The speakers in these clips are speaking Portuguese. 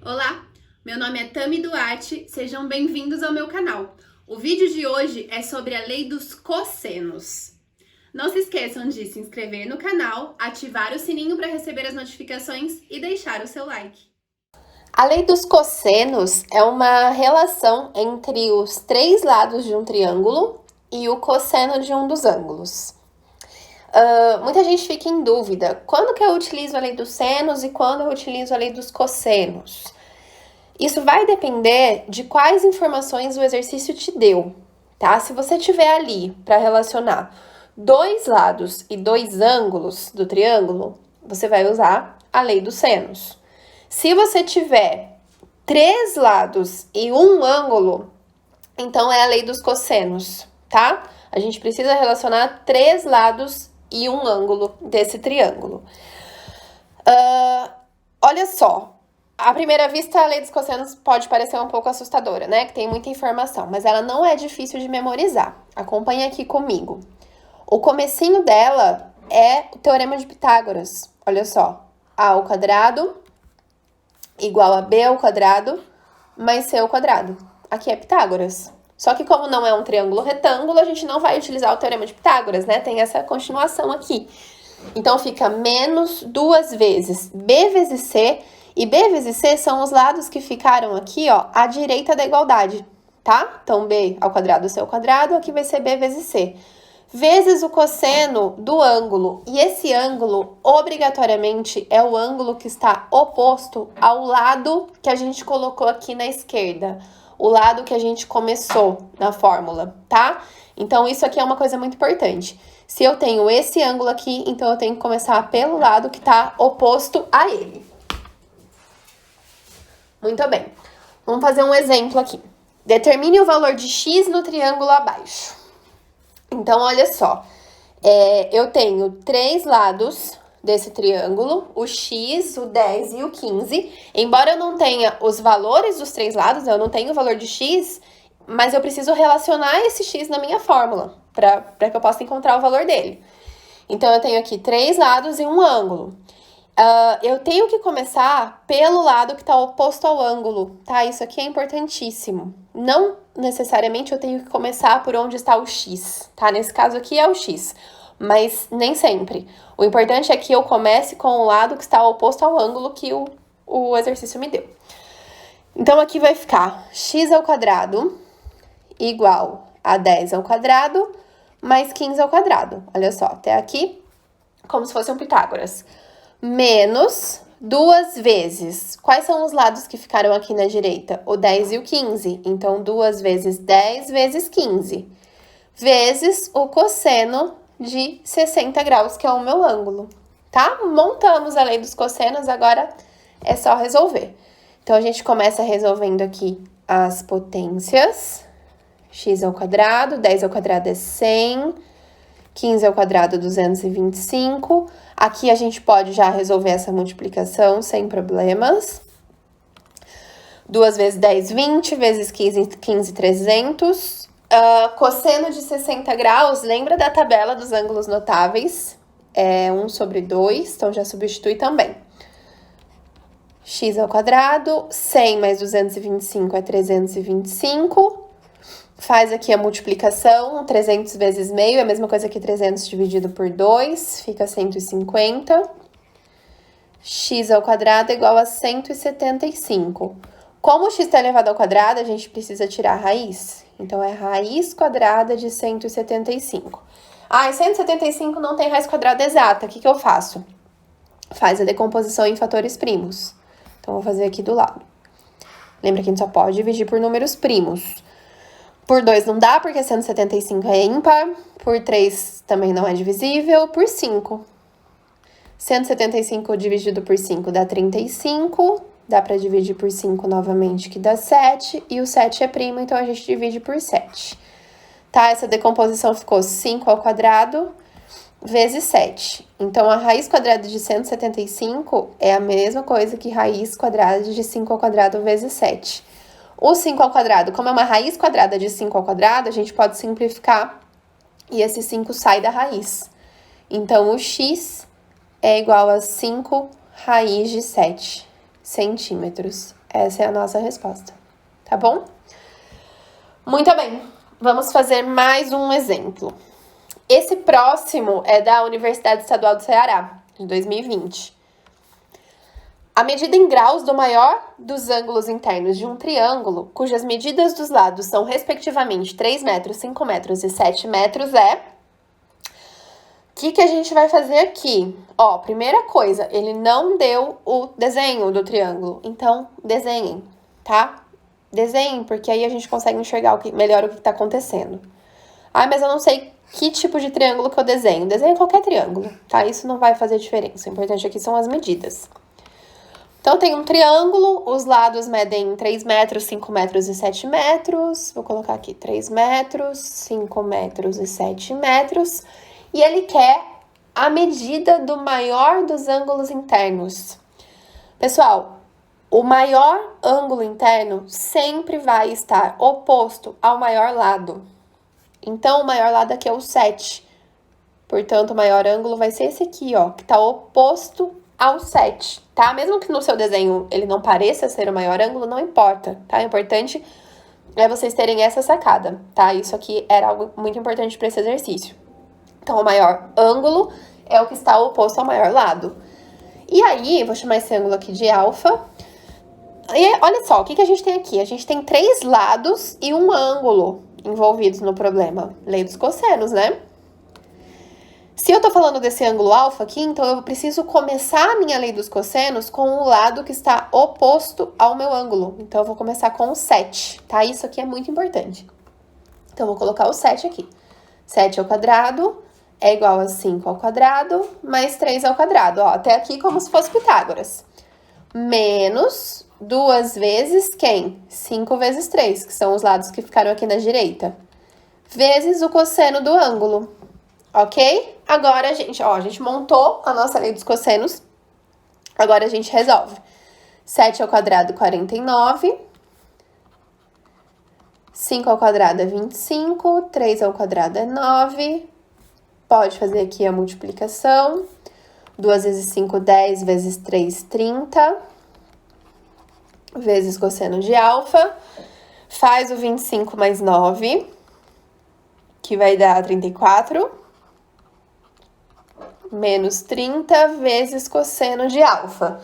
Olá, meu nome é Tami Duarte, sejam bem-vindos ao meu canal. O vídeo de hoje é sobre a lei dos cossenos. Não se esqueçam de se inscrever no canal, ativar o sininho para receber as notificações e deixar o seu like. A lei dos cossenos é uma relação entre os três lados de um triângulo e o cosseno de um dos ângulos. Muita gente fica em dúvida, quando que eu utilizo a lei dos senos e quando eu utilizo a lei dos cossenos? Isso vai depender de quais informações o exercício te deu, tá? Se você tiver ali para relacionar dois lados e dois ângulos do triângulo, você vai usar a lei dos senos. Se você tiver três lados e um ângulo, então é a lei dos cossenos, tá? A gente precisa relacionar três lados e um ângulo desse triângulo. Olha só, à primeira vista a lei dos cossenos pode parecer um pouco assustadora, né? Que tem muita informação, mas ela não é difícil de memorizar. Acompanha aqui comigo. O comecinho dela é o Teorema de Pitágoras. Olha só, a ao quadrado igual a b ao quadrado mais c ao quadrado. Aqui é Pitágoras. Só que como não é um triângulo retângulo, a gente não vai utilizar o Teorema de Pitágoras, né? Tem essa continuação aqui. Então, fica menos duas vezes b vezes c. E b vezes c são os lados que ficaram aqui, ó, à direita da igualdade, tá? Então, b ao quadrado, c ao quadrado, aqui vai ser b vezes c. Vezes o cosseno do ângulo. E esse ângulo, obrigatoriamente, é o ângulo que está oposto ao lado que a gente colocou aqui na esquerda. O lado que a gente começou na fórmula, tá? Então, isso aqui é uma coisa muito importante. Se eu tenho esse ângulo aqui, então eu tenho que começar pelo lado que está oposto a ele. Muito bem. Vamos fazer um exemplo aqui. Determine o valor de x no triângulo abaixo. Então, olha só. Eu tenho três lados desse triângulo, o x, o 10 e o 15. Embora eu não tenha os valores dos três lados, eu não tenho o valor de x, mas eu preciso relacionar esse x na minha fórmula, para que eu possa encontrar o valor dele. Então, eu tenho aqui três lados e um ângulo. Eu tenho que começar pelo lado que está oposto ao ângulo, tá? Isso aqui é importantíssimo. Não necessariamente eu tenho que começar por onde está o x, tá? Nesse caso aqui é o x, mas nem sempre. O importante é que eu comece com o lado que está oposto ao ângulo que o exercício me deu. Então, aqui vai ficar x ao quadrado igual a 10 ao quadrado mais 15 ao quadrado. Olha só, até aqui, como se fosse um Pitágoras. Menos duas vezes. Quais são os lados que ficaram aqui na direita? O 10 e o 15. Então, 2 vezes 10 vezes 15. Vezes o cosseno de 60 graus, que é o meu ângulo, tá? Montamos a lei dos cossenos, agora é só resolver. Então, a gente começa resolvendo aqui as potências. X ao quadrado, 10 ao quadrado é 100, 15 ao quadrado, 225. Aqui a gente pode já resolver essa multiplicação sem problemas. 2 vezes 10, 20, vezes 15, 15, 300. Cosseno de 60 graus, lembra da tabela dos ângulos notáveis? É 1 sobre 2, então já substitui também. X ao quadrado, 100 mais 225 é 325. Faz aqui a multiplicação, 300 vezes meio, é a mesma coisa que 300 dividido por 2, fica 150. X ao quadrado é igual a 175. Como o x está elevado ao quadrado, a gente precisa tirar a raiz. Então, é raiz quadrada de 175. E 175 não tem raiz quadrada exata, o que eu faço? Faz a decomposição em fatores primos. Então, vou fazer aqui do lado. Lembra que a gente só pode dividir por números primos. Por 2 não dá, porque 175 é ímpar. Por 3 também não é divisível. Por 5. 175 dividido por 5 dá 35. Dá para dividir por 5 novamente, que dá 7. E o 7 é primo, então a gente divide por 7. Tá? Essa decomposição ficou 5 ao quadrado vezes 7. Então, a raiz quadrada de 175 é a mesma coisa que raiz quadrada de 5 ao quadrado vezes 7. O 5 ao quadrado, como é uma raiz quadrada de 5 ao quadrado, a gente pode simplificar e esse 5 sai da raiz. Então, o x é igual a 5 raiz de 7 centímetros. Essa é a nossa resposta, tá bom? Muito bem, vamos fazer mais um exemplo. Esse próximo é da Universidade Estadual do Ceará, de 2020. A medida em graus do maior dos ângulos internos de um triângulo, cujas medidas dos lados são respectivamente 3 metros, 5 metros e 7 metros é... O que a gente vai fazer aqui? Ó, primeira coisa, ele não deu o desenho do triângulo, então desenhem, tá? Desenhem, porque aí a gente consegue enxergar melhor o que tá acontecendo. Ah, mas eu não sei que tipo de triângulo que eu desenho. Desenhe qualquer triângulo, tá? Isso não vai fazer diferença. O importante aqui são as medidas. Então, tem um triângulo, os lados medem 3 metros, 5 metros e 7 metros. Vou colocar aqui 3 metros, 5 metros e 7 metros. E ele quer a medida do maior dos ângulos internos. Pessoal, o maior ângulo interno sempre vai estar oposto ao maior lado. Então, o maior lado aqui é o 7. Portanto, o maior ângulo vai ser esse aqui, ó, que tá oposto ao 7, tá? Mesmo que no seu desenho ele não pareça ser o maior ângulo, não importa, tá? O importante é vocês terem essa sacada, tá? Isso aqui era algo muito importante para esse exercício. Então, o maior ângulo é o que está oposto ao maior lado. E aí, vou chamar esse ângulo aqui de alfa. E olha só, o que a gente tem aqui? A gente tem 3 lados e um ângulo envolvidos no problema. Lei dos cossenos, né? Se eu tô falando desse ângulo alfa aqui, então eu preciso começar a minha lei dos cossenos com o lado que está oposto ao meu ângulo. Então, eu vou começar com o 7, tá? Isso aqui é muito importante. Então, eu vou colocar o 7 aqui. 7 ao quadrado é igual a 5 ao quadrado, mais 3 ao quadrado. Ó, até aqui como se fosse Pitágoras. Menos 2 vezes quem? 5 vezes 3, que são os lados que ficaram aqui na direita. Vezes o cosseno do ângulo. Ok? Agora, a gente montou a nossa lei dos cossenos. Agora, a gente resolve. 7 ao quadrado, 49. 5 ao quadrado é 25. 3 ao quadrado é 9. Pode fazer aqui a multiplicação. 2 vezes 5, 10. Vezes 3, 30. Vezes cosseno de alfa. Faz o 25 mais 9, que vai dar 34. Menos 30 vezes cosseno de alfa.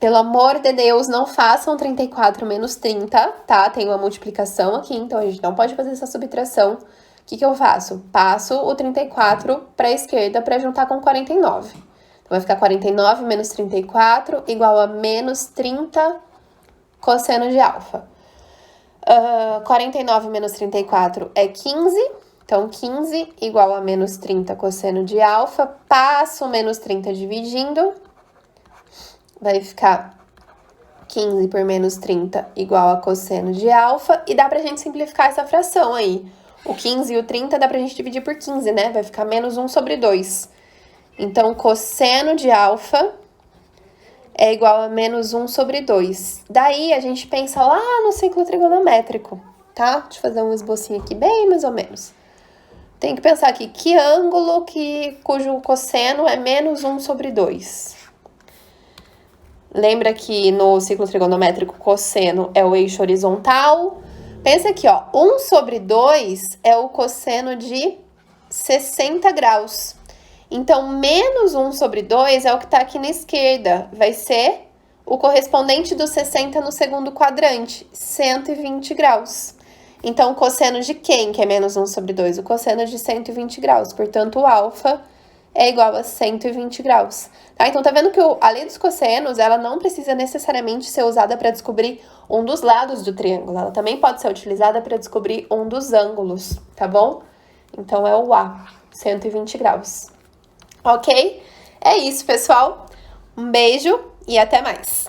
Pelo amor de Deus, não façam 34 menos 30, tá? Tem uma multiplicação aqui, então a gente não pode fazer essa subtração. O que eu faço? Passo o 34 para a esquerda para juntar com 49. Então, vai ficar 49 menos 34 igual a menos 30 cosseno de alfa. 49 menos 34 é 15. Então, 15 igual a menos 30 cosseno de alfa. Passo o menos 30 dividindo. Vai ficar 15 por menos 30 igual a cosseno de alfa. E dá pra gente simplificar essa fração aí. O 15 e o 30 dá pra gente dividir por 15, né? Vai ficar menos 1 sobre 2. Então, cosseno de alfa é igual a menos 1 sobre 2. Daí, a gente pensa lá no ciclo trigonométrico, tá? Deixa eu fazer um esbocinho aqui bem mais ou menos. Tem que pensar aqui, que ângulo cujo cosseno é menos 1 sobre 2? Lembra que no ciclo trigonométrico, cosseno é o eixo horizontal. Pensa aqui, ó, 1 sobre 2 é o cosseno de 60 graus. Então, menos 1 sobre 2 é o que tá aqui na esquerda. Vai ser o correspondente do 60 no segundo quadrante, 120 graus. Então, o cosseno de quem que é menos 1 sobre 2? O cosseno de 120 graus. Portanto, o alfa é igual a 120 graus. Tá? Então, tá vendo que a lei dos cossenos, ela não precisa necessariamente ser usada para descobrir um dos lados do triângulo. Ela também pode ser utilizada para descobrir um dos ângulos, tá bom? Então, é o A, 120 graus. Ok? É isso, pessoal. Um beijo e até mais.